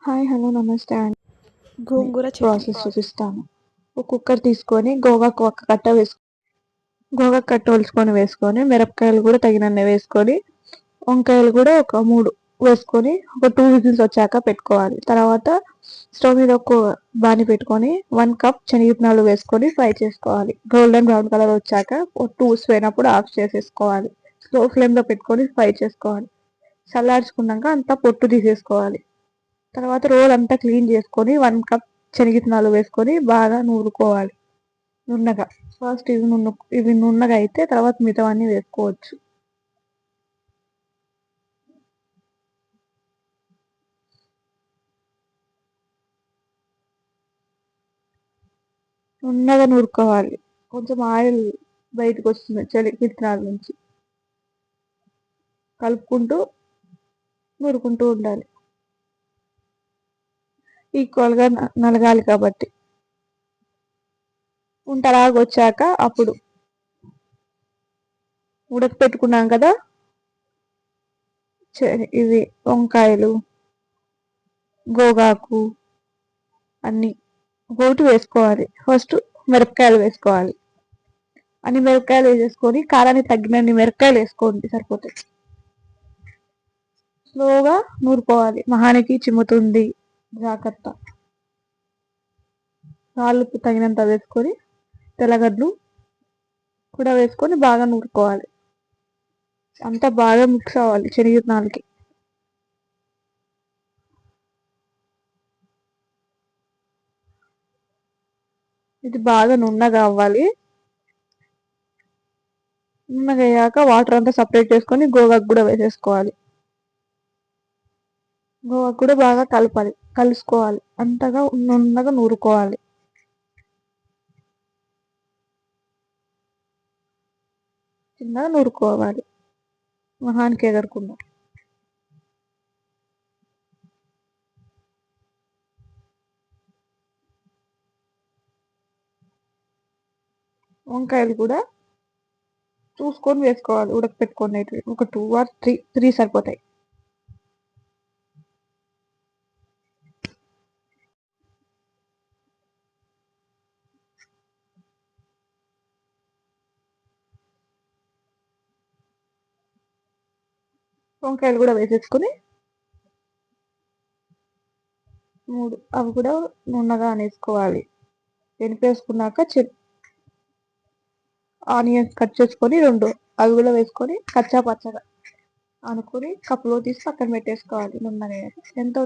Hi! Hello! నమస్తే అండి. గోంగూర chutney. Process చూపిస్తాను. ఒక కుక్కర్ తీసుకొని గోగాకు ఒక కట్ట గోగాకు కట్ట వేసుకొని మిరపకాయలు కూడా తగినన్ని వేసుకొని, వంకాయలు కూడా ఒక 3 వేసుకొని ఒక 2 విజిల్స్ వచ్చాక పెట్టుకోవాలి. తర్వాత స్టవ్ మీద ఒక బాణీ పెట్టుకొని 1 కప్ శనగిత్తనాలు వేసుకొని ఫ్రై చేసుకోవాలి. గోల్డెన్ బ్రౌన్ కలర్ వచ్చాక 2 పోయినప్పుడు ఆఫ్ చేసేసుకోవాలి. స్లో ఫ్లేమ్‌లో పెట్టుకొని ఫ్రై చేసుకోవాలి. చల్లార్చుకున్నాక అంతా పొట్టు తీసేసుకోవాలి. తర్వాత రోల్ అంతా క్లీన్ చేసుకొని 1 కప్ శనగిత్తనాలు వేసుకొని బాగా నూరుకోవాలి నున్నగా. ఫస్ట్ ఇవి నున్నగా అయితే తర్వాత మిగతావన్నీ వేసుకోవచ్చు. నున్నగా నూరుకోవాలి. కొంచెం ఆయిల్ బయటకు వస్తుంది శనగిత్తనాల నుంచి. కలుపుకుంటూ నూరుకుంటూ ఉండాలి. ఈక్వల్‌గా నలగాలి కాబట్టి. ఉంటలాగా వచ్చాక అప్పుడు ఉడకపెట్టుకున్నాం కదా ఇవి వంకాయలు, గోగాకు అన్నీ ఒక్కొక్కటి వేసుకోవాలి. ఫస్ట్ మిరపకాయలు వేసుకోవాలి. అన్ని మిరపకాయలు వేసేసుకొని కారానికి తగ్గినన్ని మిరపకాయలు వేసుకోండి సరిపోతాయి. స్లోగా నూరుకోవాలి. మహానికి చిమ్ముతుంది జాగ్రత్త. రాళ్ళుప్పు తగినంత వేసుకొని తెల్లగడ్డలు కూడా వేసుకొని బాగా నూరుకోవాలి. అంతా బాగా మిక్స్ అవ్వాలి శనగిత్తనాలకి. ఇది బాగా నున్నగా అవ్వాలి. నున్నగా అయ్యాక వాటర్ అంతా సపరేట్ చేసుకొని గోగాకు కూడా వేసేసుకోవాలి. గోగాకు కూడా బాగా కలుసుకోవాలి. అంతగా నున్నగా నూరుకోవాలి. చిన్నగా నూరుకోవాలి మహానికి ఎగరకుండా. వంకాయలు కూడా చూసుకొని వేసుకోవాలి. ఉడకపెట్టుకునేటివి ఒక 2 ఆర్ 3 సరిపోతాయి. వంకాయలు కూడా వేసేసుకొని 3 అవి కూడా నున్నగా అనేసుకోవాలి. ఎనిపేసుకున్నాక ఆనియన్స్ కట్ చేసుకొని 2 అవి కూడా వేసుకొని కచ్చా పచ్చగా అనుకొని కప్పులో తీసి పక్కన పెట్టేసుకోవాలి. నున్నగా ఎంతో